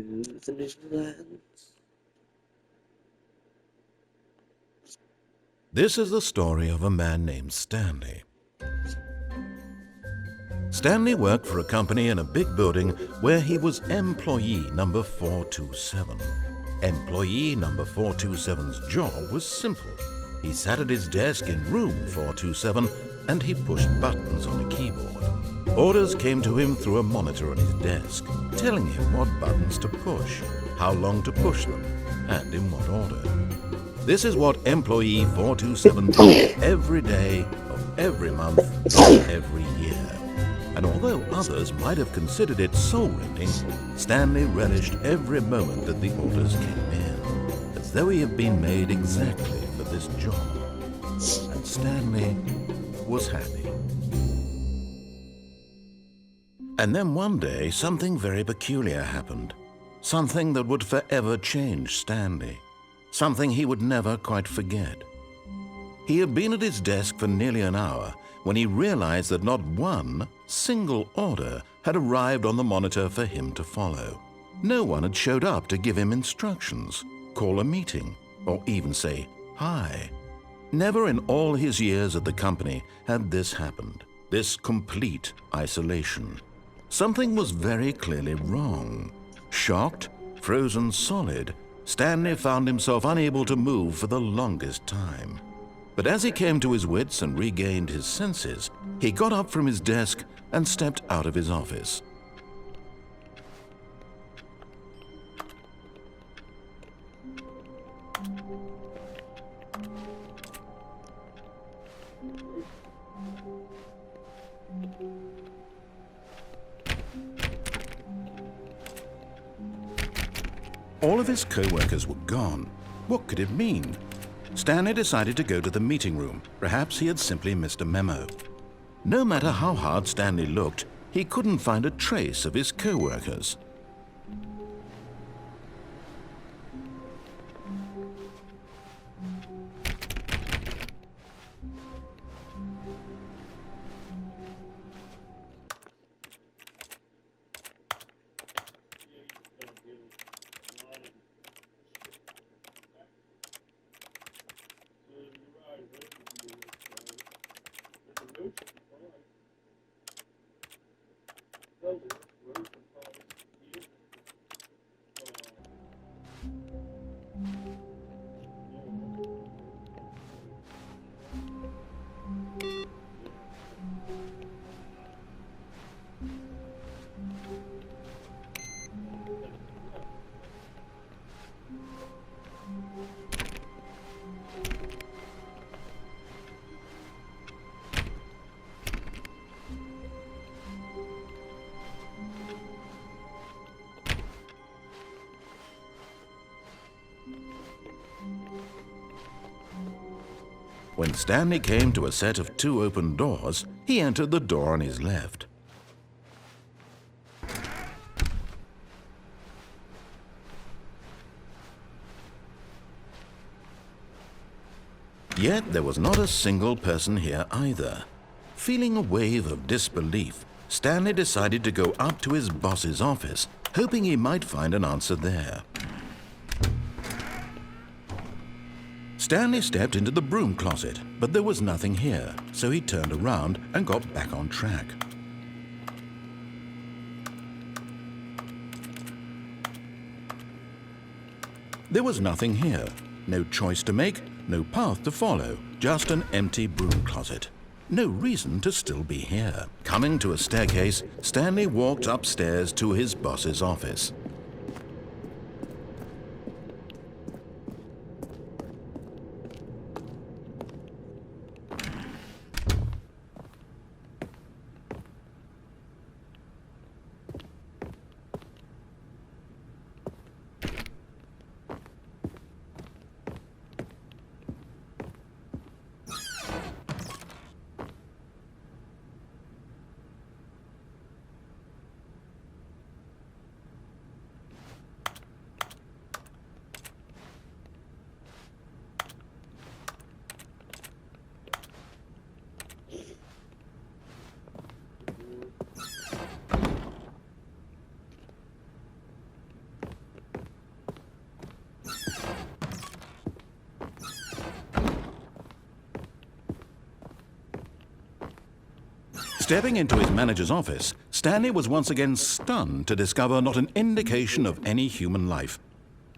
to the new lands. This is the story of a man named Stanley. Stanley worked for a company in a big building where he was employee number 427. Employee number 427's job was simple. He sat at his desk in room 427 and he pushed buttons on a keyboard. Orders came to him through a monitor on his desk, telling him what buttons to push, how long to push them, and in what order. This is what employee 427 did every day of every month of every year. And although others might have considered it soul-rending, Stanley relished every moment that the orders came in, as though he had been made exactly for this job. And Stanley was happy. And then one day, something very peculiar happened. Something that would forever change Stanley. Something he would never quite forget. He had been at his desk for nearly an hour when he realized that not one single order had arrived on the monitor for him to follow. No one had showed up to give him instructions, call a meeting, or even say hi. Never in all his years at the company had this happened, this complete isolation. Something was very clearly wrong. Shocked, frozen solid, Stanley found himself unable to move for the longest time. But as he came to his wits and regained his senses, he got up from his desk and stepped out of his office. All of his co-workers were gone. What could it mean? Stanley decided to go to the meeting room. Perhaps he had simply missed a memo. No matter how hard Stanley looked, he couldn't find a trace of his co-workers. When Stanley came to a set of 2 open doors, he entered the door on his left. Yet there was not a single person here either. Feeling a wave of disbelief, Stanley decided to go up to his boss's office, hoping he might find an answer there. Stanley stepped into the broom closet, but there was nothing here, so he turned around and got back on track. There was nothing here. No choice to make, no path to follow, just an empty broom closet. No reason to still be here. Coming to a staircase, Stanley walked upstairs to his boss's office. Stepping into his manager's office, Stanley was once again stunned to discover not an indication of any human life.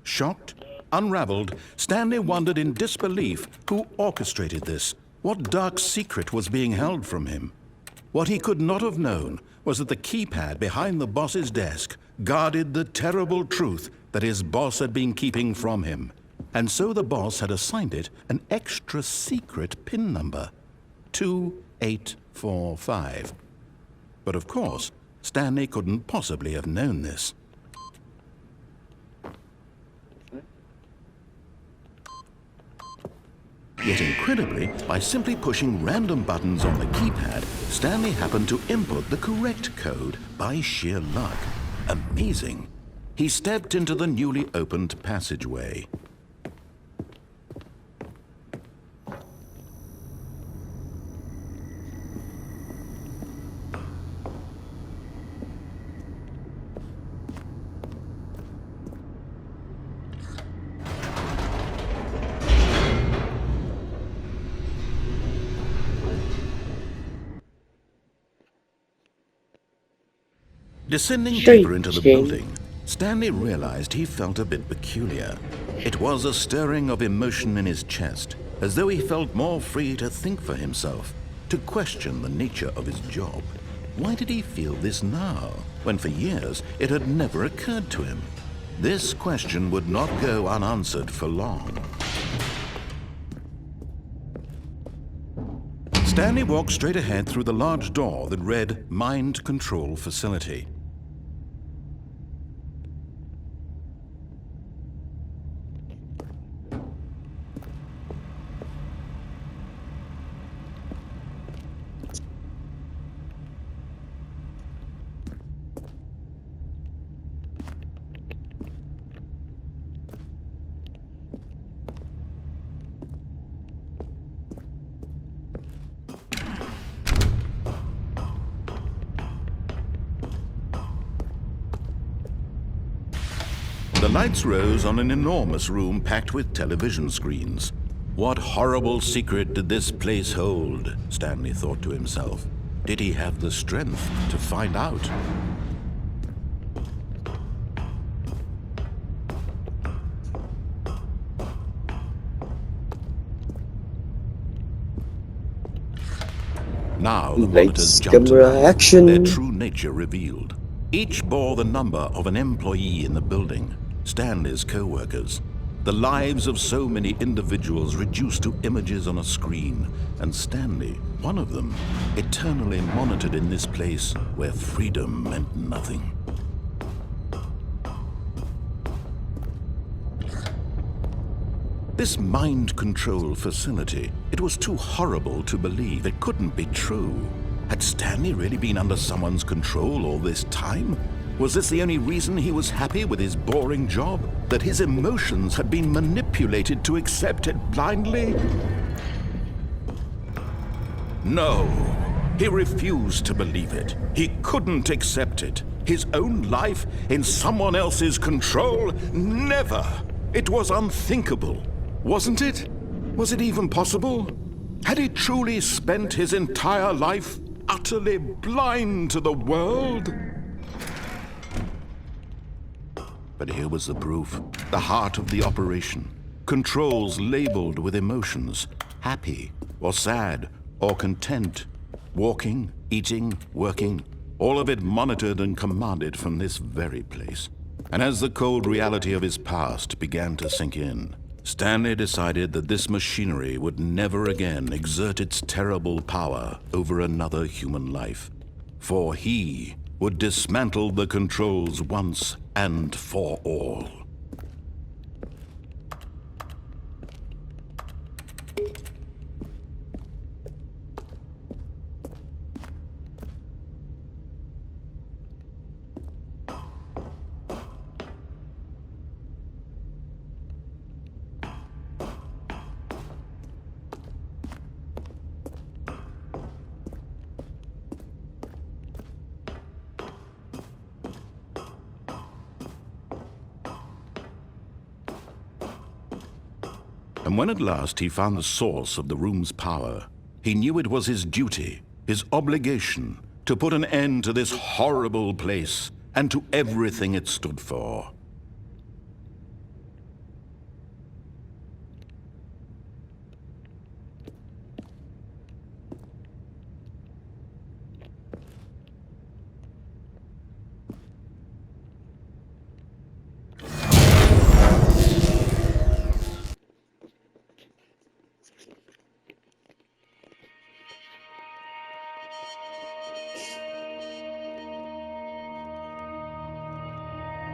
Shocked, unraveled, Stanley wondered in disbelief who orchestrated this, what dark secret was being held from him. What he could not have known was that the keypad behind the boss's desk guarded the terrible truth that his boss had been keeping from him. And so the boss had assigned it an extra secret PIN number, 2845. But of course, Stanley couldn't possibly have known this. Yet incredibly, by simply pushing random buttons on the keypad, Stanley happened to input the correct code by sheer luck. Amazing. He stepped into the newly opened passageway. Descending deeper into the building, Stanley realized he felt a bit peculiar. It was a stirring of emotion in his chest, as though he felt more free to think for himself, to question the nature of his job. Why did he feel this now, when for years it had never occurred to him? This question would not go unanswered for long. Stanley walked straight ahead through the large door that read Mind Control Facility. The lights rose on an enormous room packed with television screens. What horrible secret did this place hold? Stanley thought to himself. Did he have the strength to find out? Now the monitors jumped around, their true nature revealed. Each bore the number of an employee in the building, Stanley's co-workers. The lives of so many individuals reduced to images on a screen, and Stanley, one of them, eternally monitored in this place where freedom meant nothing. This mind control facility, it was too horrible to believe. It couldn't be true. Had Stanley really been under someone's control all this time? Was this the only reason he was happy with his boring job? That his emotions had been manipulated to accept it blindly? No, he refused to believe it. He couldn't accept it. His own life in someone else's control? Never! It was unthinkable. Wasn't it? Was it even possible? Had he truly spent his entire life utterly blind to the world? But here was the proof, the heart of the operation. Controls labeled with emotions, happy or sad or content. Walking, eating, working, all of it monitored and commanded from this very place. And as the cold reality of his past began to sink in, Stanley decided that this machinery would never again exert its terrible power over another human life. For he would dismantle the controls once and for all. And when at last he found the source of the room's power, he knew it was his duty, his obligation to put an end to this horrible place and to everything it stood for.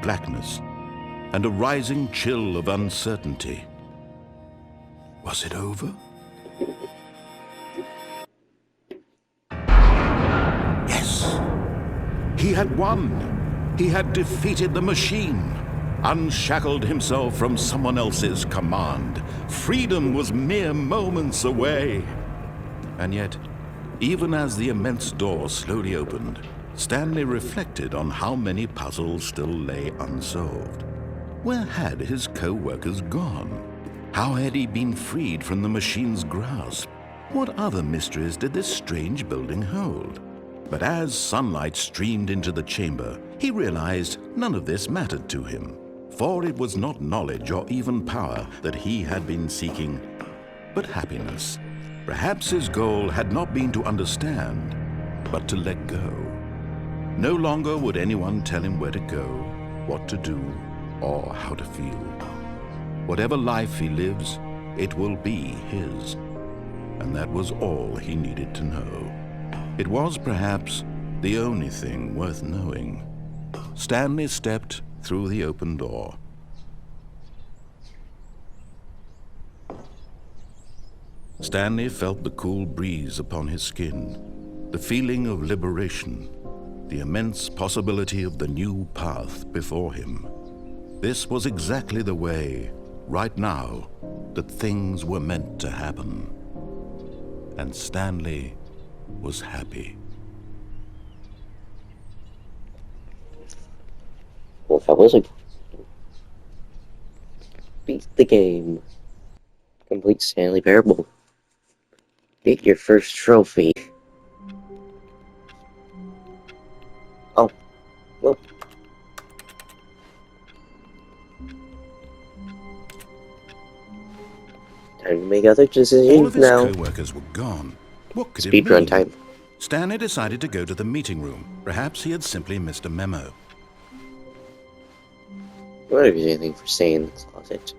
Blackness and a rising chill of uncertainty. Was it over? Yes! He had won! He had defeated the machine, unshackled himself from someone else's command. Freedom was mere moments away. And yet, even as the immense door slowly opened, Stanley reflected on how many puzzles still lay unsolved. Where had his co-workers gone? How had he been freed from the machine's grasp? What other mysteries did this strange building hold? But as sunlight streamed into the chamber, he realized none of this mattered to him, for it was not knowledge or even power that he had been seeking, but happiness. Perhaps his goal had not been to understand, but to let go. No longer would anyone tell him where to go, what to do, or how to feel. Whatever life he lives, it will be his. And that was all he needed to know. It was perhaps the only thing worth knowing. Stanley stepped through the open door. Stanley felt the cool breeze upon his skin, the feeling of liberation, the immense possibility of the new path before him. This was exactly the way, right now, that things were meant to happen. And Stanley was happy. Well, fellas, beat the game. Complete Stanley Parable. Get your first trophy. Oh, well. Time to make other All decisions of his now. co-workers were gone. What could it mean? Speedrun time. Stanley decided to go to the meeting room. Perhaps he had simply missed a memo. What if there's anything for staying in the closet?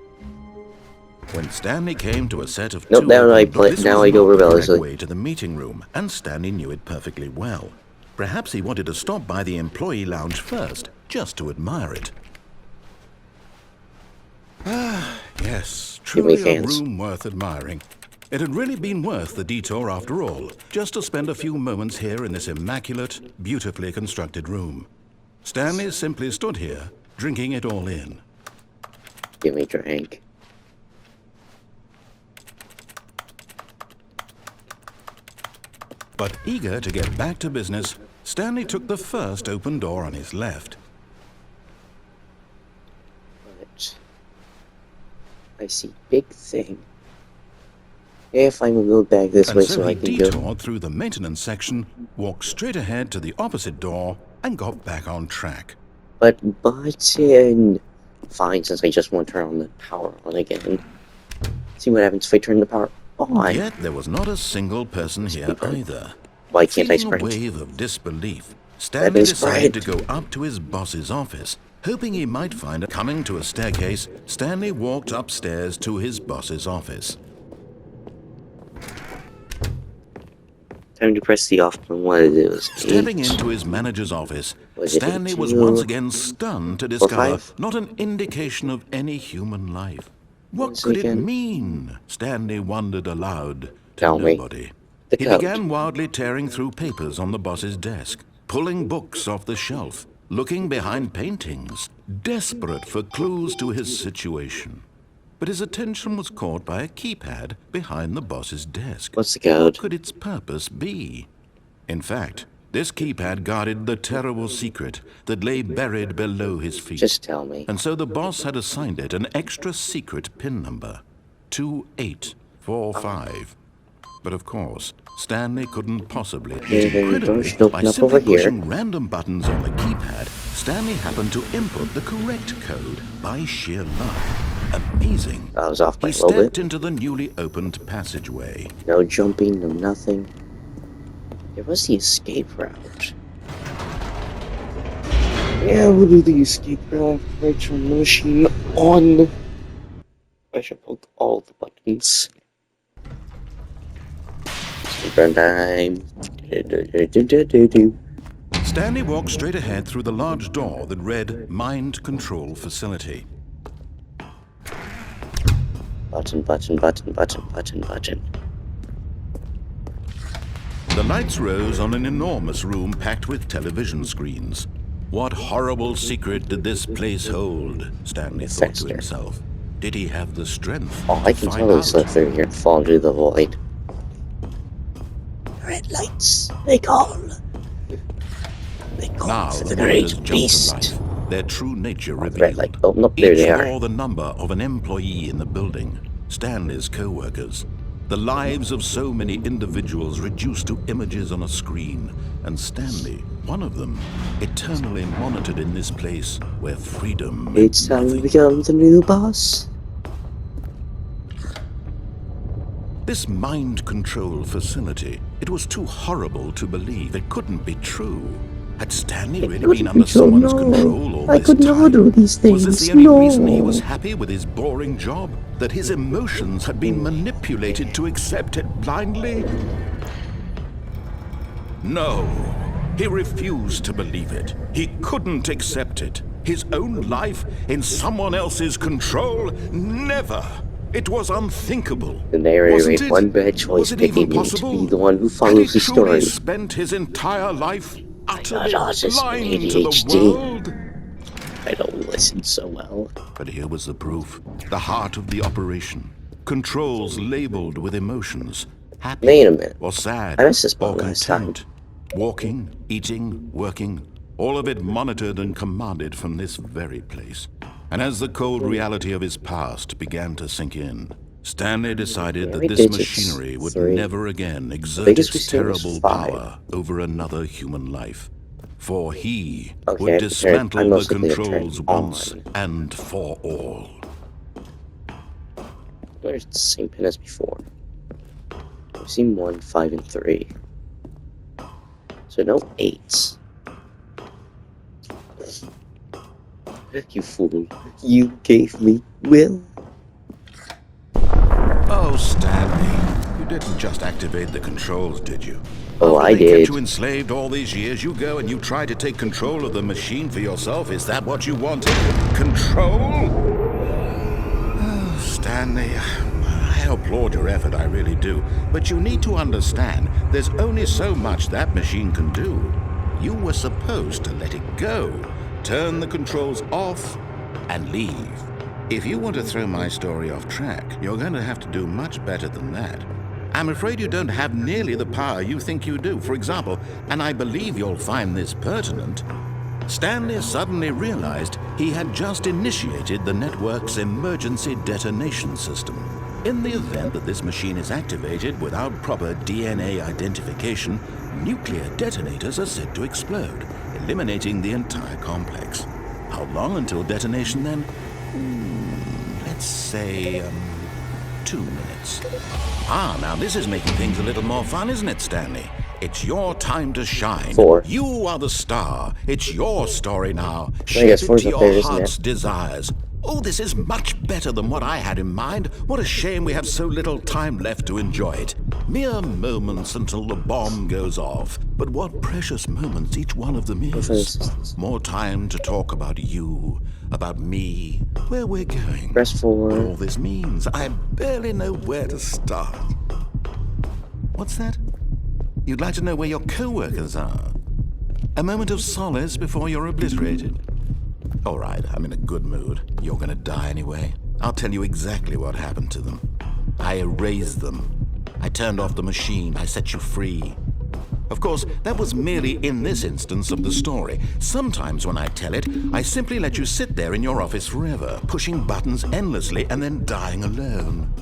When Stanley came to a set of Nope, two now I open play- doors, this now was I go not the correct rebelliously. way to the meeting room, and Stanley knew it perfectly well. Perhaps he wanted to stop by the employee lounge first, just to admire it. Ah, yes, Give me truly a fans. room worth admiring. It had really been worth the detour after all, just to spend a few moments here in this immaculate, beautifully constructed room. Stanley simply stood here, drinking it all in. Give me drink. But eager to get back to business, Stanley took the first open door on his left. But I see big thing. If I move back this And way so so he I can go. detoured through the maintenance section, walked straight ahead to the opposite door, and got back on track. But button. Fine, since I just want to turn on the power on again. See what happens if I turn the power on. Yet there was not a single person here either. Why can't I Feeling sprint? a wave of disbelief, Stanley is decided to sprint. go up to his boss's office, hoping he might find a... Coming to a staircase, Stanley walked upstairs to his boss's office. Time to press the off button. What it is. Stepping into his manager's office, Was it Stanley was 2, once again stunned to discover 5? not an indication of any human life. What Once could it again. mean? Stanley wondered aloud to Tell me. nobody. The He code. began wildly tearing through papers on the boss's desk, pulling books off the shelf, looking behind paintings, desperate for clues to his situation. But his attention was caught by a keypad behind the boss's desk. What's the code? What could its purpose be? In fact, this keypad guarded the terrible secret that lay buried below his feet. Just tell me. And so the boss had assigned it an extra secret PIN number, 2845. But of course, Stanley couldn't possibly. Okay, then the door Incredibly, should open by up simply over here. pushing random buttons on the keypad, Stanley happened to input the correct code by sheer luck. Amazing. I was off by He a little stepped bit. into the newly opened passageway. No jumping, no nothing. It was the escape route. Yeah, we'll do the escape route. Right, turn the machine on. I should poke all the buttons. Escape run time. Stanley walked straight ahead through the large door that read Mind Control Facility. Button, button, button, button, button, button. The lights rose on an enormous room packed with television screens. What horrible secret did this place hold? Stanley thought to himself. Did he have the strength Oh, I to can find totally out? slip through here and fall into the void. Red lights, they call. They call Now for the the monitors great jumped beast. to life, their true nature Oh, the revealed. red light. Oh, no, there Each they are. bore the number of an employee in the building, Stanley's co-workers. The lives of so many individuals reduced to images on a screen, and Stanley, one of them, eternally monitored in this place where freedom meant It's time to nothing. become the new boss. This mind control facility, it was too horrible to believe. It couldn't be true. Had Stanley really been under someone's control all I this could never time? do these things. Was this the only No. reason he was happy with his boring job? That his emotions had been manipulated to accept it blindly? No. He refused to believe it. He couldn't accept it. His own life in someone else's control? Never. It was unthinkable. The narrator Wasn't made it? one bad choice, Was it even picking me to possible? be the one who Had follows he the truly story. spent his entire life utterly autism blind and to the ADHD. world? I don't listen so well. But here was the proof. The heart of the operation. Controls labeled with emotions. Happy Wait a minute. or sad I missed this or part last time. content. Walking, eating, working. All of it monitored and commanded from this very place. And as the cold reality of his past began to sink in, Stanley decided that Very this digits. machinery would 3. never again exert biggest we its see was terrible 5. power over another human life. For he Okay, would I dismantle most the likely have controls turned once on. and for all. There's the same pin as before. I've seen 1, 5, and 3. So no 8s. You fool. You gave me will. Oh, Stanley, you didn't just activate the controls, did you? Oh, After I they did. kept you enslaved all these years, you go and you try to take control of the machine for yourself. Is that what you wanted? Control? Oh, Stanley, I applaud your effort, I really do. But you need to understand, there's only so much that machine can do. You were supposed to let it go, turn the controls off, and leave. If you want to throw my story off track, you're going to have to do much better than that. I'm afraid you don't have nearly the power you think you do. For example, and I believe you'll find this pertinent, Stanley suddenly realized he had just initiated the network's emergency detonation system. In the event that this machine is activated without proper DNA identification, nuclear detonators are said to explode, eliminating the entire complex. How long until detonation then? Let's say, 2 minutes. Ah, now this is making things a little more fun, isn't it, Stanley? It's your time to shine. 4. You are the star. It's your story now. I Shape guess it 4's to up there, your isn't heart's it? desires. Oh, this is much better than what I had in mind. What a shame we have so little time left to enjoy it. Mere moments until the bomb goes off. But what precious moments each one of them is. More time to talk about you, about me, where we're going. Press 4. What all this means, I barely know where to start. What's that? You'd like to know where your co-workers are? A moment of solace before you're obliterated? All right, I'm in a good mood. You're gonna die anyway. I'll tell you exactly what happened to them. I erased them. I turned off the machine. I set you free. Of course, that was merely in this instance of the story. Sometimes when I tell it, I simply let you sit there in your office forever, pushing buttons endlessly and then dying alone.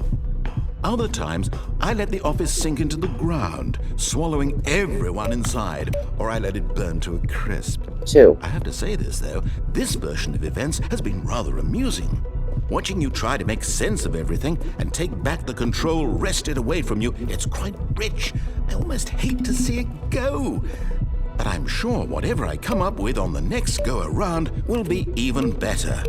Other times, I let the office sink into the ground, swallowing everyone inside, or I let it burn to a crisp. 2. I have to say this, though, this version of events has been rather amusing. Watching you try to make sense of everything and take back the control wrested away from you, it's quite rich. I almost hate to see it go. But I'm sure whatever I come up with on the next go-around will be even better.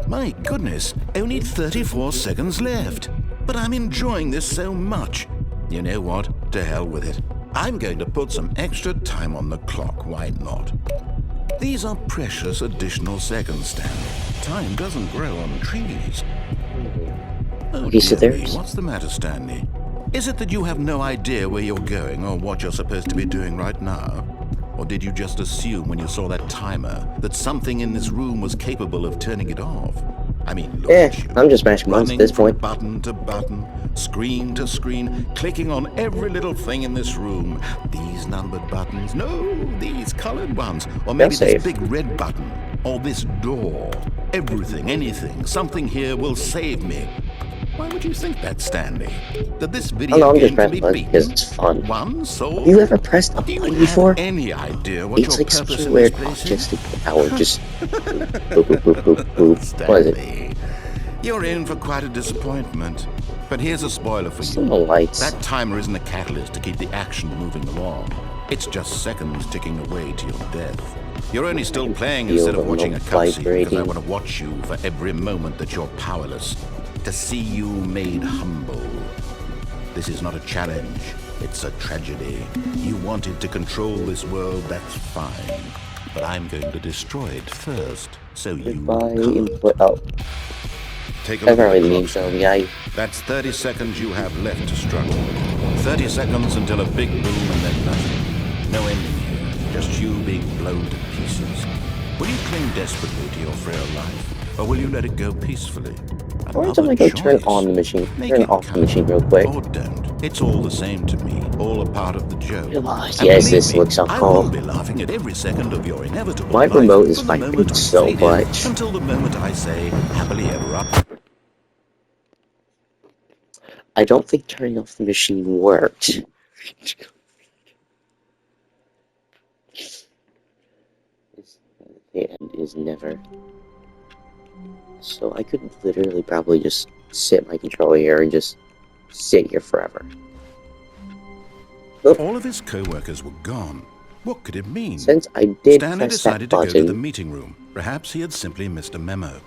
My goodness, only 34 seconds left. But I'm enjoying this so much. You know what? To hell with it. I'm going to put some extra time on the clock, why not? These are precious additional seconds, Stanley. Time doesn't grow on trees. Oh, dear me, what's the matter, Stanley? Is it that you have no idea where you're going or what you're supposed to be doing right now? Or did you just assume when you saw that timer that something in this room was capable of turning it off? I mean, look at you. I'm just mashing buttons at this point. Button to button, screen to screen, clicking on every little thing in this room. These numbered buttons, no, these colored ones. Or maybe this big red button, or this door. Everything, anything, something here will save me. Why would you think that, Stanley? That this video game can be beaten? Because it's fun. One soul? Have you ever pressed a button before? Any idea what It's your like purpose such a in weird this place is? autistic power. Just boop, boop, boop, boop, boop. What is it? Stanley, you're in for quite a disappointment. But here's a spoiler for Some you. lights. That timer isn't a catalyst to keep the action moving along. It's just seconds ticking away to your death. You're only still playing instead of watching a cutscene because I want to watch you for every moment that you're powerless. To see you made humble. This is not a challenge. It's a tragedy. You wanted to control this world, that's fine. But I'm going to destroy it first, so you input. Oh, take a that's look probably at the the clock. so yeah. That's 30 seconds you have left to struggle. 30 seconds until a big boom and then nothing. No ending here, just you being blown to pieces. Will you cling desperately to your frail life, or will you let it go peacefully? Or don't I go turn on the machine? Turn off the machine real quick. Or don't. It's all the same to me. All a part of the joke. Yes, this looks so I cool. will be laughing at every second of your inevitable My life remote is from the vibrating moment we so fade in much. until the moment I say happily ever after. I don't think turning off the machine worked. The end is never. So I could literally probably just sit my controller here and just sit here forever. Oop. All of his co-workers were gone. What could it mean? Since I did Stanley press decided that to go to the button, meeting room. Perhaps he had simply missed a memo.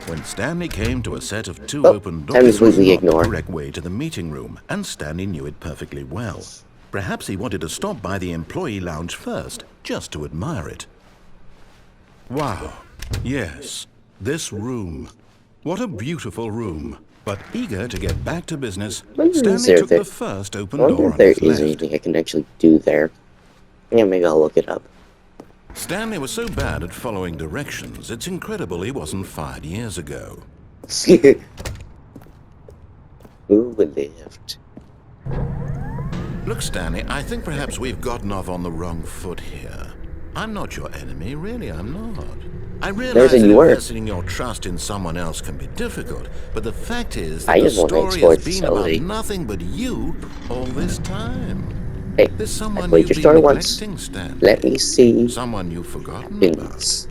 When Stanley came to a set of two open doors, this was not the correct way to the meeting room, and Stanley knew it perfectly well. Perhaps he wanted to stop by the employee lounge first, just to admire it. Wow. Yes, this room. What a beautiful room. But eager to get back to business, Stanley took the first open door on his left. There is anything I can actually do there. Yeah, maybe I'll look it up. Stanley was so bad at following directions, it's incredible he wasn't fired years ago. Who would lived? Look, Stanley, I think perhaps we've gotten off on the wrong foot here. I'm not your enemy, really, I'm not. I realize that investing your trust in someone else can be difficult, but the fact is that the story has been about nothing but you all this time. Hey, there's someone I played your story once. Stanley. Let me see. Someone you've forgotten about.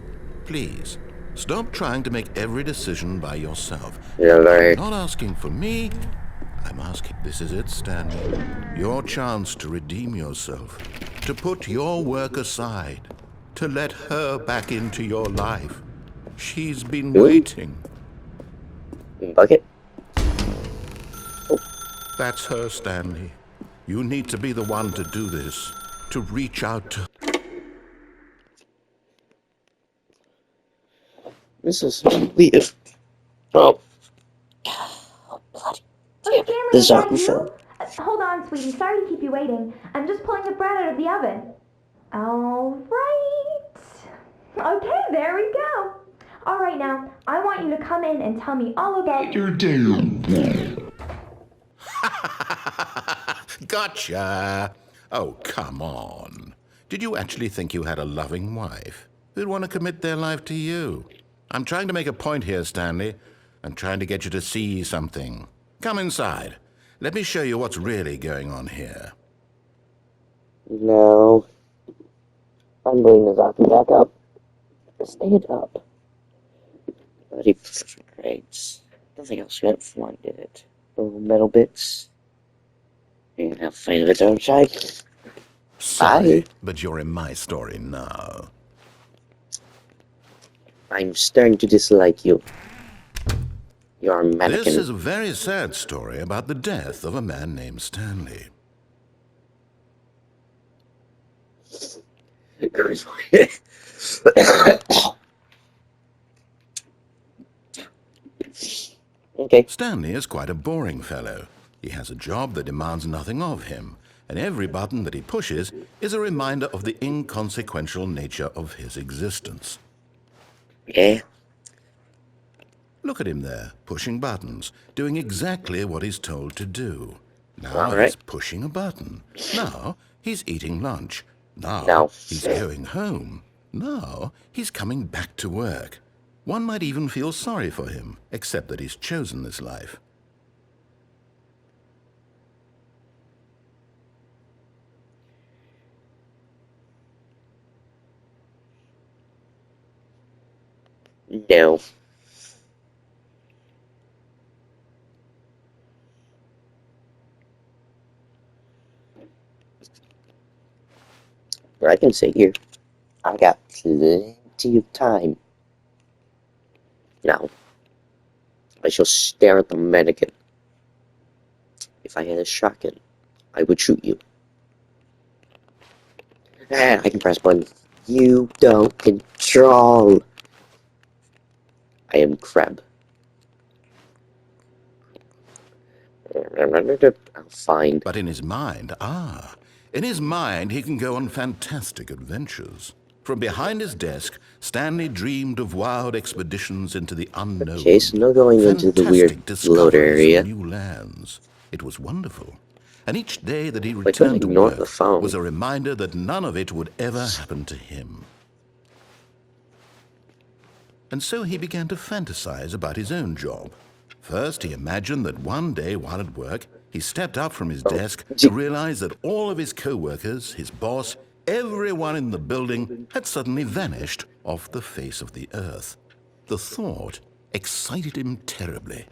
Please, stop trying to make every decision by yourself. I'm not asking for me. I'm asking. This is it, Stanley. Your chance to redeem yourself. To put your work aside. To let her back into your life. She's been waiting. Bucket? Oh. That's her, Stanley. You need to be the one to do this. To reach out to... This is weird. Oh. The zombie film. Hold on, sweetie. Sorry to keep you waiting. I'm just pulling the bread out of the oven. All right. Okay, there we go. All right, now, I want you to come in and tell me all about your day. Gotcha. Oh, come on. Did you actually think you had a loving wife who'd want to commit their life to you? I'm trying to make a point here, Stanley. I'm trying to get you to see something. Come inside. Let me show you what's really going on here. No. I'm bringing the zombie back up. Stand up. Bloody great. Nothing else went flying, did it? Little metal bits. And have fun of its own side. Sorry, Bye. but you're in my story now. I'm starting to dislike you. You're a mannequin. This is a very sad story about the death of a man named Stanley. Okay. Stanley is quite a boring fellow. He has a job that demands nothing of him, and every button that he pushes is a reminder of the inconsequential nature of his existence. Yeah. Look at him there, pushing buttons, doing exactly what he's told to do. Now All right. he's pushing a button. Now he's eating lunch. Now No. he's going home. Now he's coming back to work. One might even feel sorry for him, except that he's chosen this life. No. I can sit here. I got plenty of time. Now, I shall stare at the mannequin. If I had a shotgun, I would shoot you. Ah, I can press buttons. You don't control. I am Crab. I'll find. But in his mind, in his mind he can go on fantastic adventures. From behind his desk, Stanley dreamed of wild expeditions into the unknown. Okay, so no going into the weird fantastic loader discoveries area. of new lands. It was wonderful. And each day that he couldn't returned to ignore the work phone. was a reminder that none of it would ever happen to him. And so he began to fantasize about his own job. First, he imagined that one day while at work, he stepped up from his desk to realize that all of his co-workers, his boss, everyone in the building had suddenly vanished off the face of the earth. The thought excited him terribly.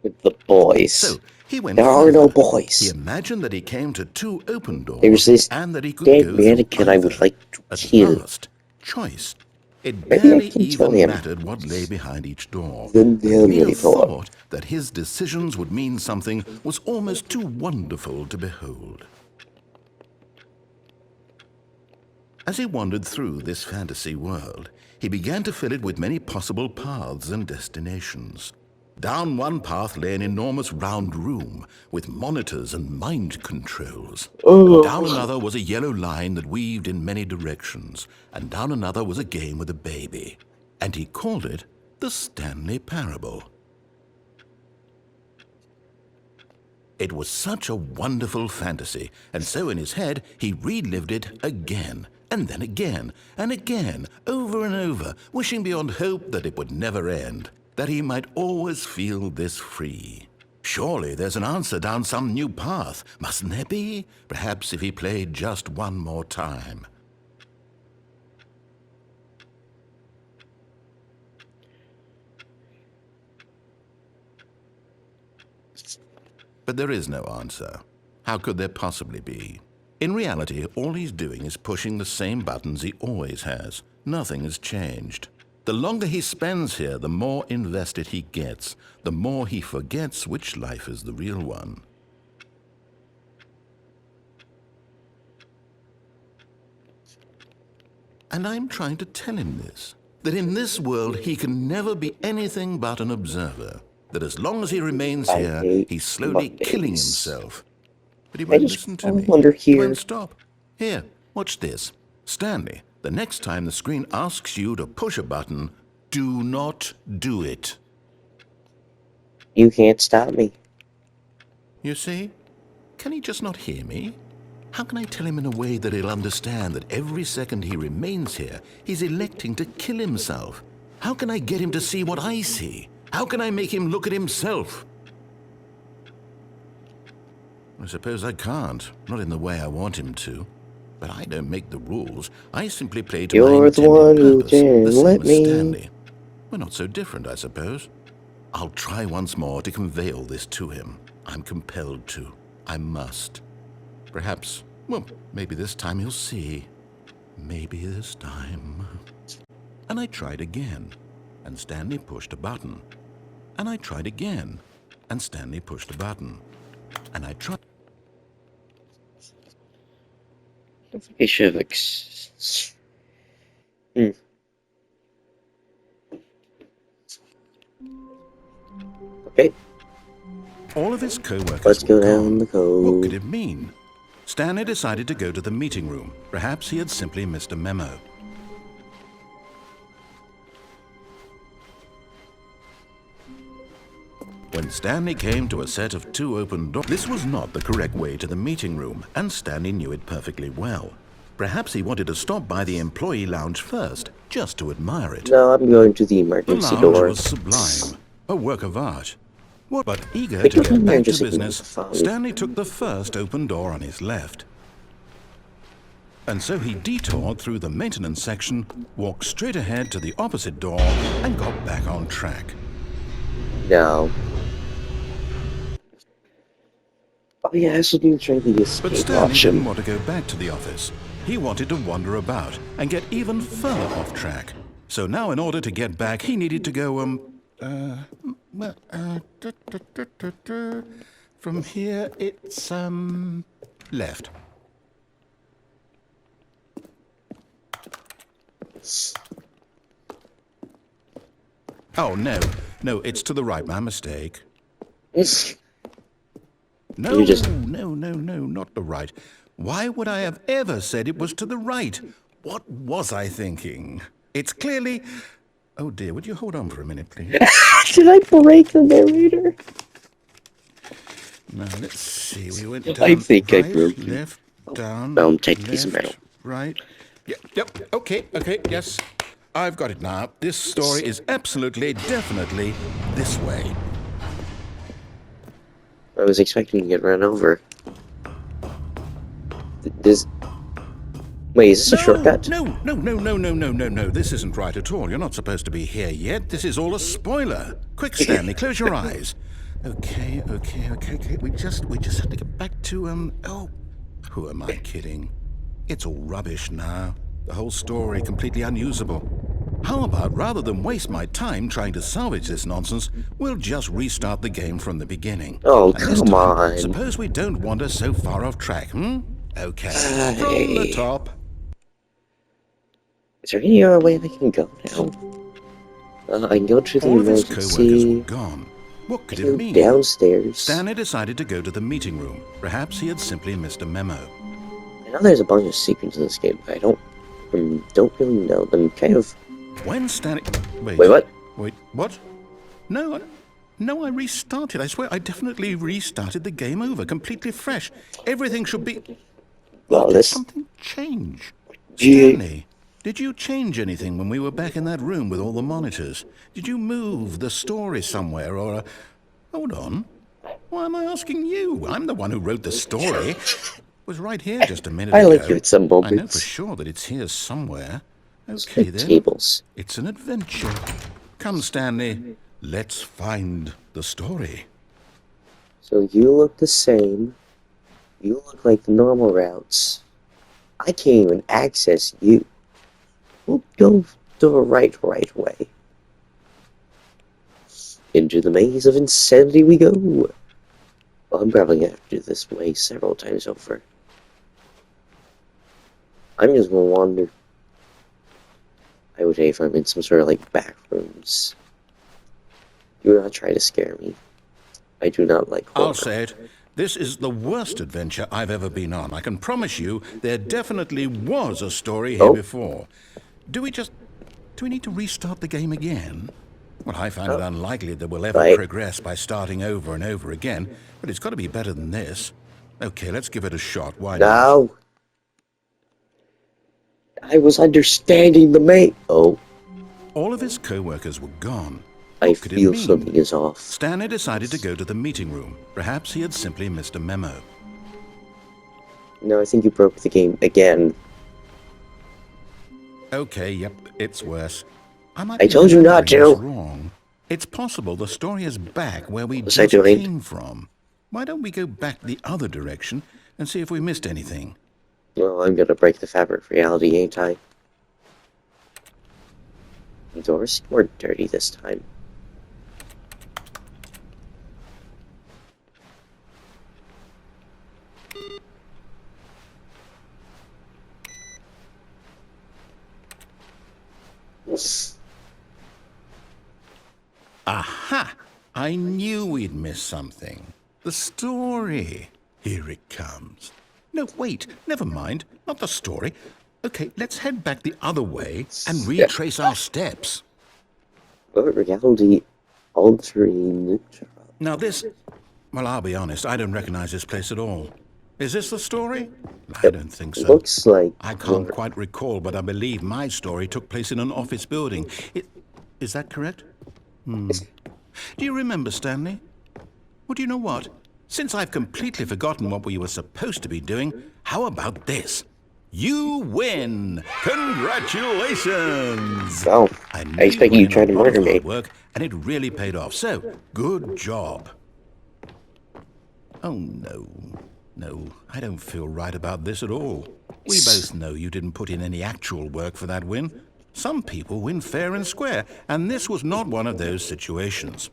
With the boys. So he went There are further. no boys. He imagined that he came to two open doors There's this and that he could dead go through mannequin I either. would like to At kill. last, choice. It Maybe I barely can kill even him. mattered what lay behind each door. The The mere really thought. thought that his decisions would mean something was almost too wonderful to behold. As he wandered through this fantasy world, he began to fill it with many possible paths and destinations. Down one path lay an enormous round room with monitors and mind controls. Down another was a yellow line that weaved in many directions, and down another was a game with a baby. And he called it the Stanley Parable. It was such a wonderful fantasy, and so in his head he relived it again, and then again, and again, over and over, wishing beyond hope that it would never end, that he might always feel this free. Surely there's an answer down some new path, mustn't there be? Perhaps if he played just one more time. But there is no answer. How could there possibly be? In reality, all he's doing is pushing the same buttons he always has. Nothing has changed. The longer he spends here, the more invested he gets, the more he forgets which life is the real one. And I'm trying to tell him this, that in this world he can never be anything but an observer, that as long as he remains I here, hate he's slowly killing Mondays. himself. But he won't just listen to fall me. under He here. won't stop. Here, watch this. Stanley, the next time the screen asks you to push a button, do not do it. You can't stop me. You see? Can he just not hear me? How can I tell him in a way that he'll understand that every second he remains here, he's electing to kill himself? How can I get him to see what I see? How can I make him look at himself? I suppose I can't, not in the way I want him to. But I don't make the rules. I simply play to my You're the intended one who purpose, can the same let as me. Stanley. We're not so different, I suppose. I'll try once more to convey all this to him. I'm compelled to. I must. Perhaps, well, maybe this time he'll see. Maybe this time. And I tried again, and Stanley pushed a button. And I tried again, and Stanley pushed a button. And I tried. I think I should have Okay, All of his co-workers let's go were down gone. the code. What could it mean? Stanley decided to go to the meeting room. Perhaps he had simply missed a memo. When Stanley came to a set of 2 open doors, this was not the correct way to the meeting room, and Stanley knew it perfectly well. Perhaps he wanted to stop by the employee lounge first, just to admire it. No, I'm going to the The emergency lounge door. was sublime, a work of art. But eager Wait, to don't get mind back to just business, ignore the phone. Stanley took the first open door on his left. And so he detoured through the maintenance section, walked straight ahead to the opposite door, and got back on track. No. Oh yeah, this will be trying the escape But Stanley option. didn't want to go back to the office. He wanted to wander about and get even further off track. So now in order to get back, he needed to go, from here it's, left. Oh, no, it's to the right, my mistake. No, You just- no, not the right. Why would I have ever said it was to the right? What was I thinking? It's clearly... Oh dear, would you hold on for a minute, please? Did I break the narrator? Now, let's see, we went I down, think I right, broke it. left, down, I'll take a piece of left, metal. right. Yep, okay, yes. I've got it now. This story is absolutely, definitely this way. I was expecting to get run over. This... Wait, is this a shortcut? No. This isn't right at all. You're not supposed to be here yet. This is all a spoiler. Quick, Stanley, close your eyes. Okay. We just have to get back to, oh, who am I kidding? It's all rubbish now. The whole story completely unusable. How about, rather than waste my time trying to salvage this nonsense, we'll just restart the game from the beginning. Oh, And this come time, on. suppose we don't wander so far off track, Okay. From the top. Is there any other way I can go now? I can go to the All of his co-workers were emergency. gone. What could I it can mean? go downstairs. Stanley decided to go to the meeting room. Perhaps he had simply missed a memo. I know there's a bunch of secrets in this game, but I don't really know them. Kind of. When Stanley... Wait, what? Wait, what? No, I restarted. I swear, I definitely restarted the game over, completely fresh. Everything should be... Well, Did this. something change? Gee. Stanley, did you change anything when we were back in that room with all the monitors? Did you move the story somewhere, or... Hold on. Why am I asking you? I'm the one who wrote the story. It was right here just a minute I ago. like it some I know for moments. sure that it's here somewhere. Okay, Like then. tables. It's an adventure. Come, Stanley. Let's find the story. So you look the same. You look like the normal routes. I can't even access you. We'll go the right way. Into the maze of insanity we go. Well, I'm probably gonna have to do this way several times over. I'm just gonna wander. I would say if I'm in some sort of like back rooms. Do not try to scare me. I do not like horror. I'll say it. This is the worst adventure I've ever been on. I can promise you there definitely was a story here before. Do we need to restart the game again? Well, I find it unlikely that we'll ever progress by starting over and over again, but it's got to be better than this. Okay, let's give it a shot. Why not? No! I was understanding the mate. Oh, All of his co-workers were gone. I What could it feel mean? something is off. Stanley decided to go to the meeting room. Perhaps he had simply missed a memo. No, I think you broke the game again. Okay, yep, it's worse. I be told you not remembering this to. wrong. It's possible the story is back where we What was I just doing? came from. Why don't we go back the other direction and see if we missed anything? Well, I'm gonna break the fabric of reality, ain't I? The doors were dirty this time. Aha! I knew we'd missed something. The story. Here it comes. No, wait, never mind. Not the story. Okay, let's head back the other way and retrace our steps. But reality altering. Now this... Well, I'll be honest, I don't recognize this place at all. Is this the story? I don't think so. Looks like. I can't quite recall, but I believe my story took place in an office building. Is that correct? Do you remember, Stanley? Well, do you know what? Since I've completely forgotten what we were supposed to be doing, how about this? You win! Congratulations! Oh, I expect you tried to murder me. Work, and it really paid off, so good job. Oh, no. No, I don't feel right about this at all. We both know you didn't put in any actual work for that win. Some people win fair and square, and this was not one of those situations.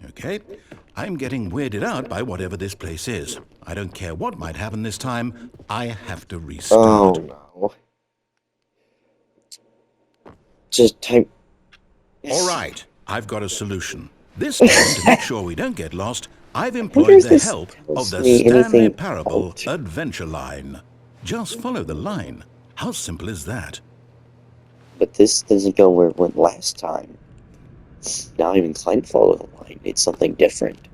Okay, I'm getting weirded out by whatever this place is. I don't care what might happen this time. I have to restart. Oh no. Just time. All right, I've got a solution. This time, to make sure we don't get lost, I've employed the help of the Stanley Parable Adventure Line. Just follow the line. How simple is that? But this doesn't go where it went last time. Now I'm inclined to follow the line. It's something different.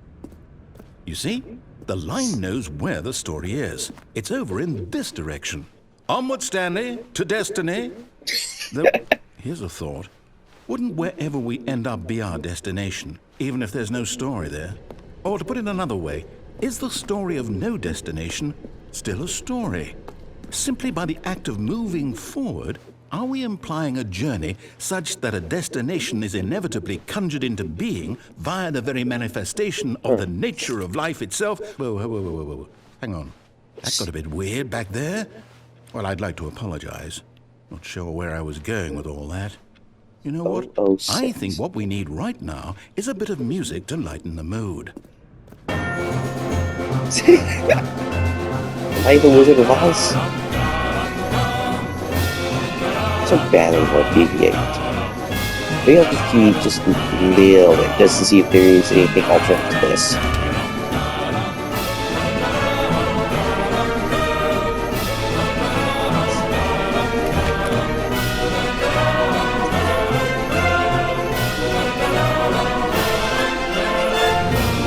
You see, the line knows where the story is. It's over in this direction. Onward, Stanley, to destiny. Though, here's a thought. Wouldn't wherever we end up be our destination, even if there's no story there? Or to put it another way, is the story of no destination still a story? Simply by the act of moving forward, are we implying a journey such that a destination is inevitably conjured into being via the very manifestation of the nature of life itself? Whoa. Hang on. That got a bit weird back there. Well, I'd like to apologize. Not sure where I was going with all that. You know what? I think what we need right now is a bit of music to lighten the mood. Am I the Wizard of Oz? So bad at what deviate. Maybe I'll just keep just a little bit just to see if there is anything alternate to this.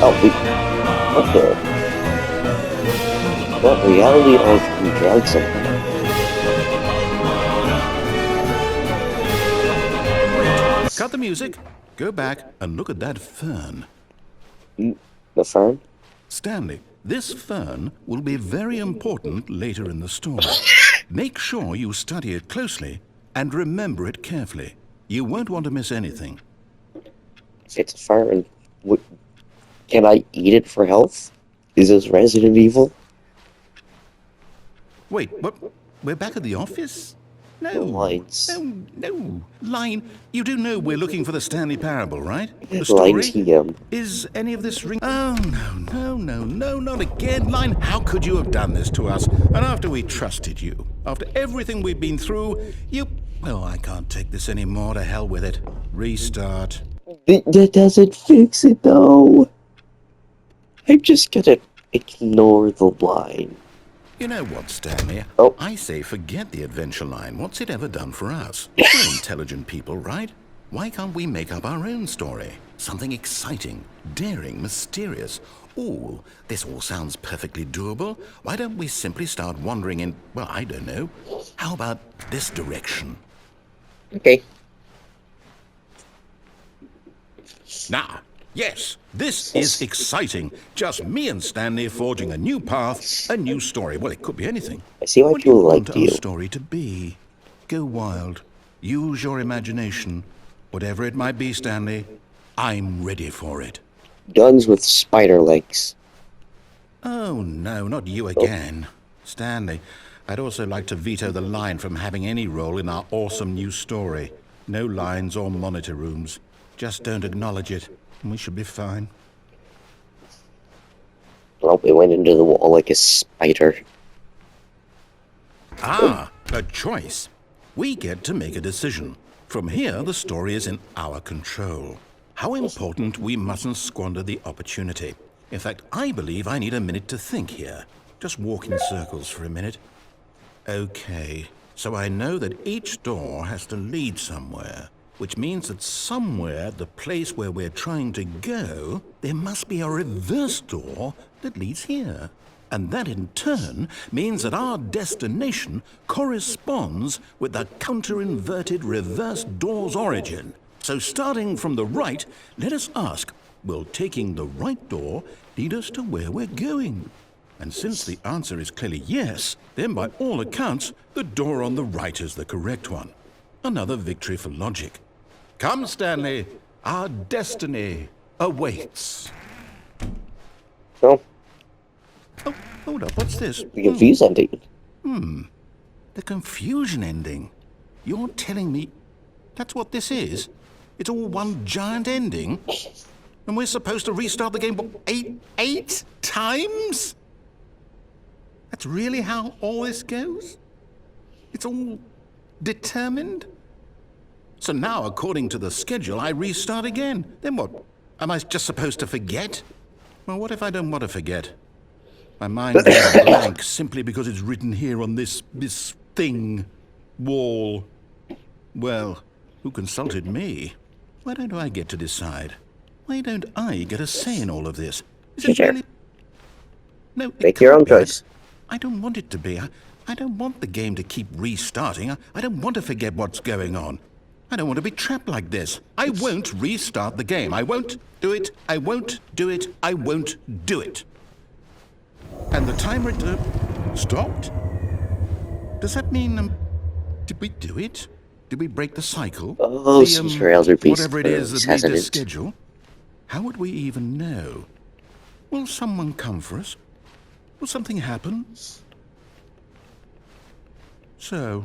Oh, what the? What reality altering drugs are there? Cut the music, go back and look at that fern. The fern? Stanley, this fern will be very important later in the story. Make sure you study it closely and remember it carefully. You won't want to miss anything. It's a fern. Can I eat it for health? Is this Resident Evil? Wait, what? We're back at the office? No. Lines. No. Line, you do know we're looking for the Stanley Parable, right? The Line story? TM. Is any of this ring? Oh, no, not again. Line, how could you have done this to us? And after we trusted you, after everything we've been through, you... Oh, I can't take this anymore. To hell with it. Restart. That doesn't fix it, though. I'm just gonna ignore the line. You know what, Stanley? Oh. I say forget the adventure line. What's it ever done for us? We're intelligent people, right? Why can't we make up our own story? Something exciting, daring, mysterious. Ooh, this all sounds perfectly doable. Why don't we simply start wandering in, well, I don't know. How about this direction? Okay. Now, yes, this is exciting. Just me and Stanley forging a new path, a new story. Well, it could be anything. I see why What do you people want like our you. story to be? Go wild. Use your imagination. Whatever it might be, Stanley, I'm ready for it. Guns with spider legs. Oh, no, not you again. Stanley, I'd also like to veto the line from having any role in our awesome new story. No lines or monitor rooms. Just don't acknowledge it, and we should be fine. Well, it went into the wall like a spider. Ah, a choice. We get to make a decision. From here, the story is in our control. How important we mustn't squander the opportunity. In fact, I believe I need a minute to think here. Just walk in circles for a minute. Okay, so I know that each door has to lead somewhere, which means that somewhere, the place where we're trying to go, there must be a reverse door that leads here. And that in turn means that our destination corresponds with the counter-inverted reverse door's origin. So starting from the right, let us ask, will taking the right door lead us to where we're going? And since the answer is clearly yes, then by all accounts, the door on the right is the correct one. Another victory for logic. Come, Stanley, our destiny awaits. So, Oh, hold up, what's this? the confused ending. The confusion ending. You're telling me that's what this is? It's all one giant ending? And we're supposed to restart the game, what, eight times? That's really how all this goes? It's all determined? So now, according to the schedule, I restart again. Then what? Am I just supposed to forget? Well, what if I don't want to forget? My mind goes blank simply because it's written here on this thing, wall. Well, who consulted me? Why don't I get to decide? Why don't I get a say in all of this? Is it Sure. really? No, it Make your can't own be. choice. I don't want it to be. I don't want the game to keep restarting. I don't want to forget what's going on. I don't want to be trapped like this. I won't restart the game. I won't do it. I won't do it. I won't do it. And the timer stopped? Does that mean, did we do it? Did we break the cycle? Oh, some sort of elder beast whatever it is that made hasn't this it? schedule? How would we even know? Will someone come for us? Will something happen? So,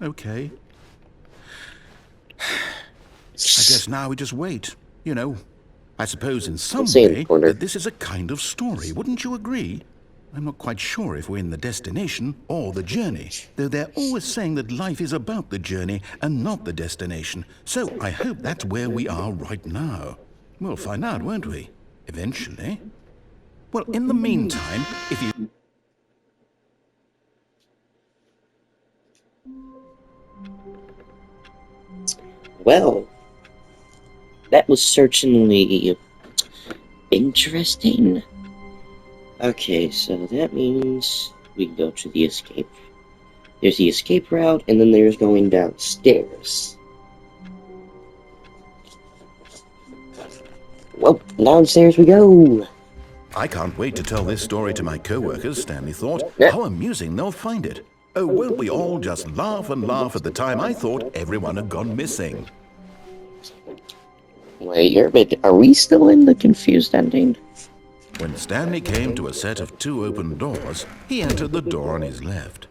okay. I guess now we just wait, you know. I suppose in some Stay in the way corner. that this is a kind of story, wouldn't you agree? I'm not quite sure if we're in the destination or the journey, though they're always saying that life is about the journey and not the destination. So I hope that's where we are right now. We'll find out, won't we? Eventually. Well, in the meantime, if you... Well, that was certainly interesting. Okay, so that means we go to the escape. There's the escape route, and then there's going downstairs. Well, downstairs we go. I can't wait to tell this story to my co-workers, Stanley thought. Yeah. How amusing they'll find it. Oh, won't we all just laugh and laugh at the time I thought everyone had gone missing? Wait, are we still in the confused ending? When Stanley came to a set of 2 open doors, he entered the door on his left.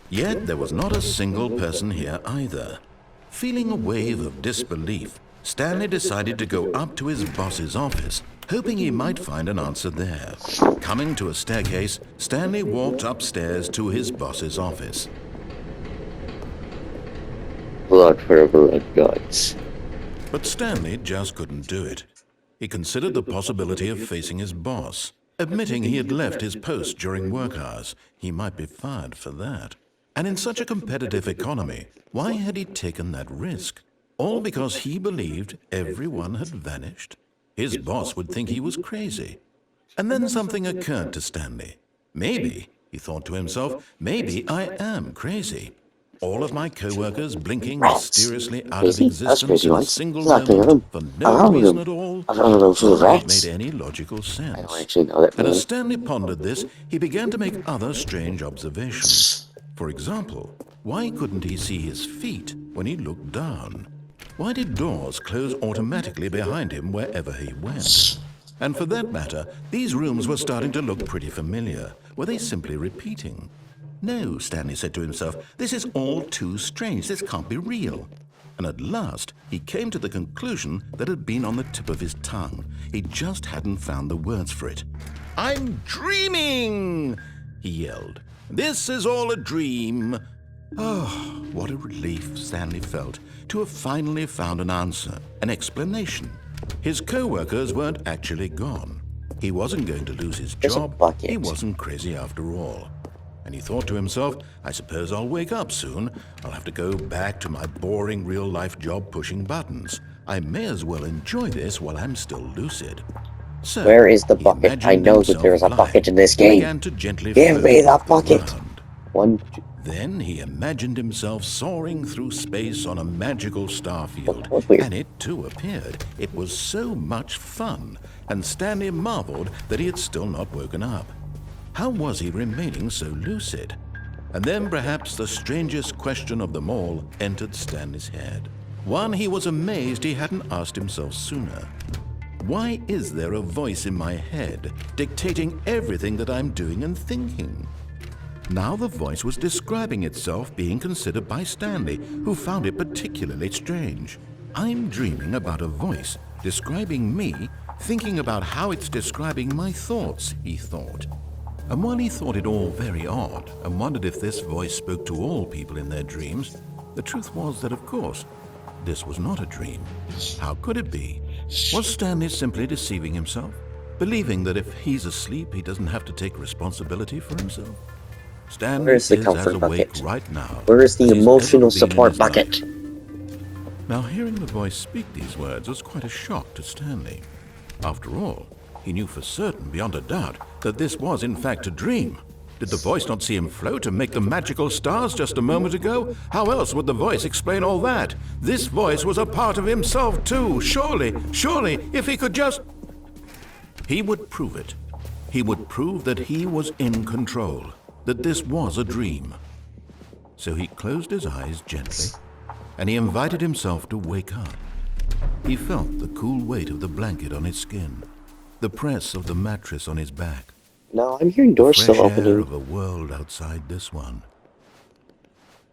Yet there was not a single person here either. Feeling a wave of disbelief, Stanley decided to go up to his boss's office, hoping he might find an answer there. Coming to a staircase, Stanley walked upstairs to his boss's office. Blood for blood gods. But Stanley just couldn't do it. He considered the possibility of facing his boss, admitting he had left his post during work hours. He might be fired for that. And in such a competitive economy, why had he taken that risk? All because he believed everyone had vanished? His boss would think he was crazy. And then something occurred to Stanley. Maybe, he thought to himself, maybe I am crazy. All of my co-workers blinking Rats. mysteriously out Crazy? of That's existence crazy in a ones. single It's not clear moment them. for no reason at all. I don't know for None of it rats. made any logical I sense. don't actually know that And mean. as Stanley pondered this, he began to make other strange observations. For example, why couldn't he see his feet when he looked down? Why did doors close automatically behind him wherever he went? And for that matter, these rooms were starting to look pretty familiar. Were they simply repeating? No, Stanley said to himself, this is all too strange. This can't be real. And at last, he came to the conclusion that had been on the tip of his tongue. He just hadn't found the words for it. I'm dreaming, he yelled. This is all a dream. Oh, what a relief Stanley felt to have finally found an answer, an explanation. His co-workers weren't actually gone. He wasn't going to lose his There's a job. bucket. He wasn't crazy after all. And he thought to himself, I suppose I'll wake up soon. I'll have to go back to my boring real-life job pushing buttons. I may as well enjoy this while I'm still lucid. So, Where is the he bucket? I imagined know that himself there is a flying. bucket in this He game. began to gently Give me float the bucket. around. One. Then he imagined himself soaring through space on a magical starfield, That was weird. and it too appeared. It was so much fun, and Stanley marveled that he had still not woken up. How was he remaining so lucid? And then perhaps the strangest question of them all entered Stanley's head. One he was amazed he hadn't asked himself sooner. Why is there a voice in my head dictating everything that I'm doing and thinking? Now the voice was describing itself being considered by Stanley, who found it particularly strange. I'm dreaming about a voice describing me, thinking about how it's describing my thoughts, he thought. And while he thought it all very odd and wondered if this voice spoke to all people in their dreams, the truth was that, of course, this was not a dream. How could it be? Was Stanley simply deceiving himself, believing that if he's asleep, he doesn't have to take responsibility for himself? Stanley Where's the is comfort as awake bucket? right now. Where is the as he's emotional ever been in support his life. bucket? Now, hearing the voice speak these words was quite a shock to Stanley. After all, he knew for certain, beyond a doubt, that this was in fact a dream. Did the voice not see him float and make the magical stars just a moment ago? How else would the voice explain all that? This voice was a part of himself too. Surely, if he could just... He would prove it. He would prove that he was in control, that this was a dream. So he closed his eyes gently, and he invited himself to wake up. He felt the cool weight of the blanket on his skin, the press of the mattress on his back, No, I'm hearing doors fresh still air opening. of a world outside this one.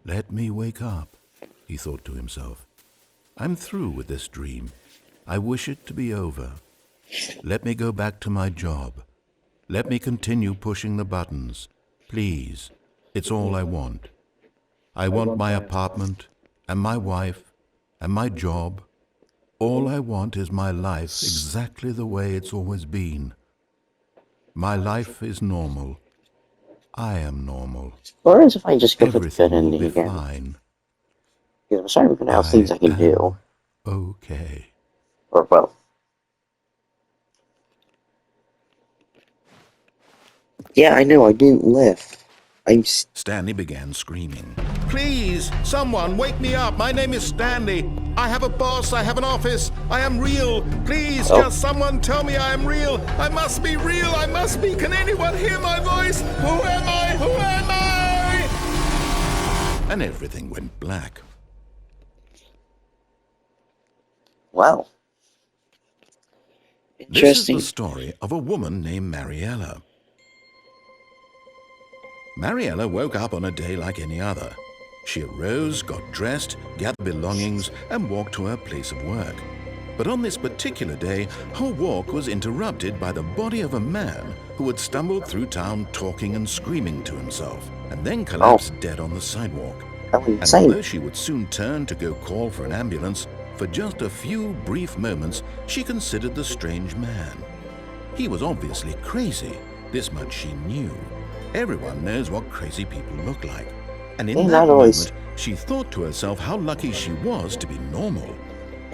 Let me wake up, he thought to himself. I'm through with this dream. I wish it to be over. Let me go back to my job. Let me continue pushing the buttons. Please, it's all I want. I want my apartment, and my wife, and my job. All I want is my life exactly the way it's always been. My life is normal. I am normal. Or as if I just go for the good Everything will ending be again. fine. Because I'm starting to pronounce things I can do. Okay. Or, well. Yeah, I know, I didn't lift. Stanley began screaming. Please, someone, wake me up. My name is Stanley. I have a boss. I have an office. I am real. Please, just someone tell me I am real. I must be real. I must be. Can anyone hear my voice? Who am I? Who am I? And everything went black. Wow. This is Interesting. the story of a woman named Mariella. Mariella woke up on a day like any other. She arose, got dressed, gathered belongings, and walked to her place of work. But on this particular day, her walk was interrupted by the body of a man who had stumbled through town talking and screaming to himself, and then collapsed dead on the sidewalk. That was And insane. although she would soon turn to go call for an ambulance, for just a few brief moments, she considered the strange man. He was obviously crazy. This much she knew. Everyone knows what crazy people look like. And in Yeah, that not always. moment, she thought to herself how lucky she was to be normal.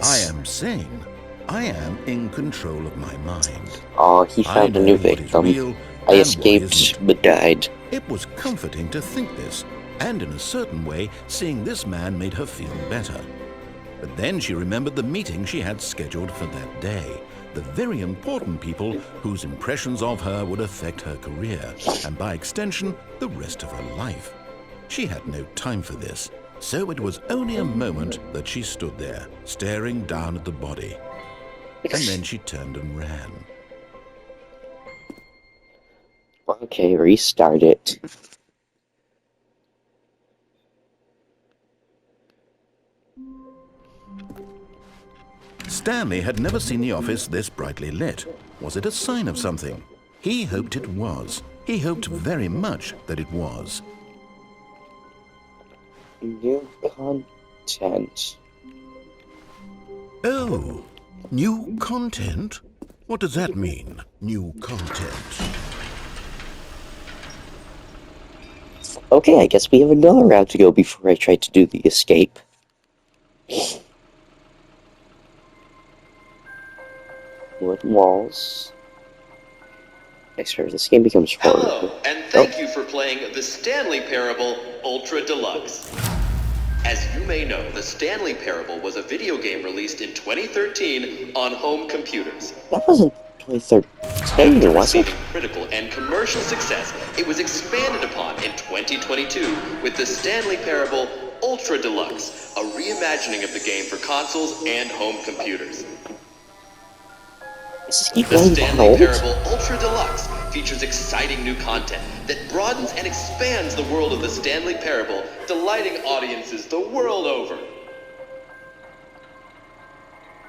I am sane. I am in control of my mind. Oh, he I found a know new what is victim. real I and what escaped, isn't. but died. It was comforting to think this, and in a certain way, seeing this man made her feel better. But then she remembered the meeting she had scheduled for that day. The very important people whose impressions of her would affect her career, and by extension, the rest of her life. She had no time for this, so it was only a moment that she stood there, staring down at the body. And then she turned and ran. Okay, restart it. Stanley had never seen the office this brightly lit. Was it a sign of something? He hoped it was. He hoped very much that it was. New content. Oh, new content? What does that mean, new content? Okay, I guess we have another route to go before I try to do the escape. Wood walls. Next turn, this game becomes horrible. Hello, and thank you for playing the Stanley Parable Ultra Deluxe. As you may know, the Stanley Parable was a video game released in 2013 on home computers. That wasn't 2013, was it? Receiving critical and commercial success, it was expanded upon in 2022 with the Stanley Parable Ultra Deluxe, a reimagining of the game for consoles and home computers. This is keep The going Stanley old. Parable Ultra Deluxe features exciting new content that broadens and expands the world of the Stanley Parable, delighting audiences the world over.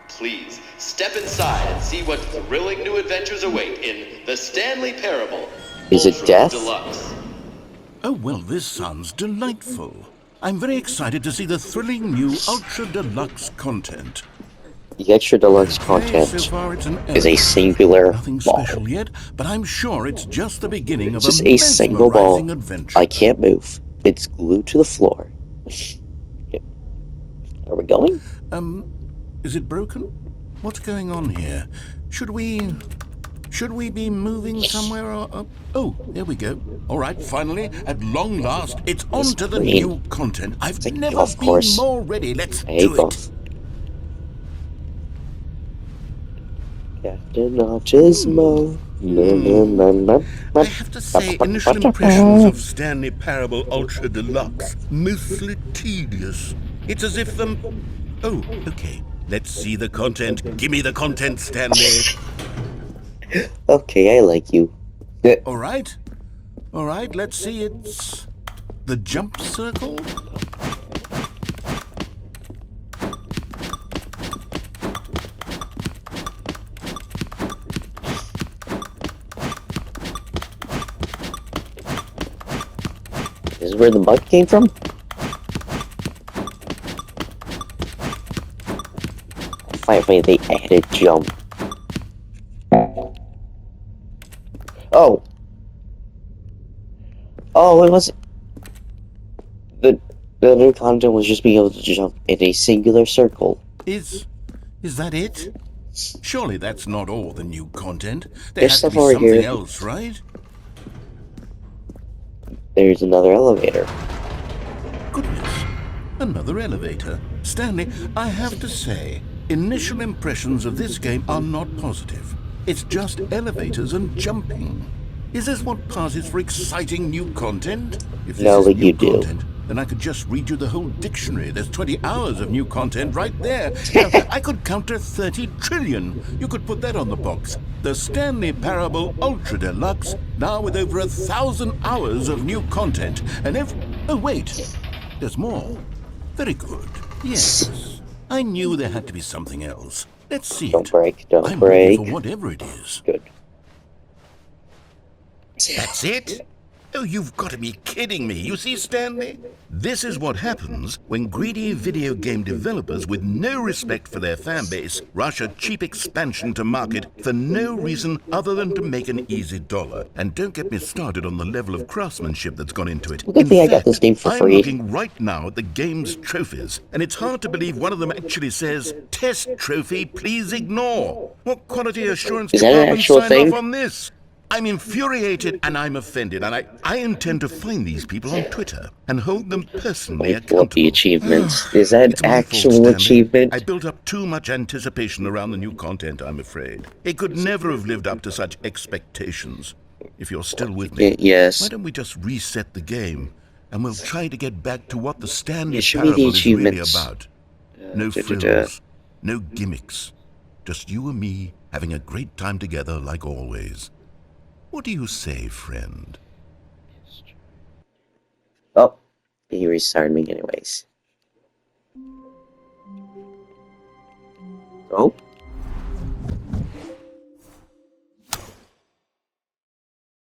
Please, step inside and see what thrilling new adventures await in the Stanley Parable Is it Ultra death? Deluxe. Oh, well, this sounds delightful. I'm very excited to see the thrilling new Ultra Deluxe content. The extra deluxe Okay, content so far it's an is a elevator. singular Nothing ball. special yet, but I'm sure it's just the beginning of It's just a a single ball. mesmerizing adventure. I can't move. It's glued to the floor. Yep. Are we going? Is it broken? What's going on here? Should we be moving somewhere or... Oh, there we go. All right, finally, at long last, it's on to the green. new content. I've like never golf been course. more ready. Let's I hate do it. golf. Captain Autismo. I have to say, initial impressions of Stanley Parable Ultra Deluxe, mostly tedious. It's as if Oh, okay. Let's see the content. Give me the content, Stanley. Okay, I like you. All right, let's see. It's the jump circle. This is where the bug came from? I find funny they added jump. Oh! Oh, it wasn't... The new content was just being able to jump in a singular circle. Is that it? Surely that's not all the new content. There There's has to stuff be over something here. else, right? There's another elevator. Goodness, another elevator. Stanley, I have to say, initial impressions of this game are not positive. It's just elevators and jumping. Is this what passes for exciting new content? If this No, is but new you do. content, then I could just read you the whole dictionary. There's 20 hours of new content right there. Now, I could count to 30 trillion. You could put that on the box. The Stanley Parable Ultra Deluxe, now with over 1,000 hours of new content. And oh, wait. There's more. Very good. Yes. I knew there had to be something else. Let's see Don't it. break, don't I'm ready break. for whatever it is. Good. That's it? Oh, you've got to be kidding me. You see, Stanley? This is what happens when greedy video game developers with no respect for their fan base rush a cheap expansion to market for no reason other than to make an easy dollar. And don't get me started on the level of craftsmanship that's gone into it. Well, good In thing I got this fact, game for I'm free. looking right now at the game's trophies, and it's hard to believe one of them actually says, "Test trophy, please ignore." What quality assurance Is that an department actual signed off thing? on this? I'm infuriated and I'm offended, and I intend to find these people on Twitter and hold them personally Let me pull up the accountable. achievements. Is that It's an my fault, actual Stanley. I achievement? built up too much anticipation around the new content, I'm afraid. It could never have lived up to such expectations. If you're still with me, why Yes. don't we just reset the game, and we'll try to get back to what the Stanley Yeah, show me the Parable is really achievements. about. No Da, da, da. frills, no gimmicks. Just you and me having a great time together like always. What do you say, friend? Oh, he restarted me anyways. Oh.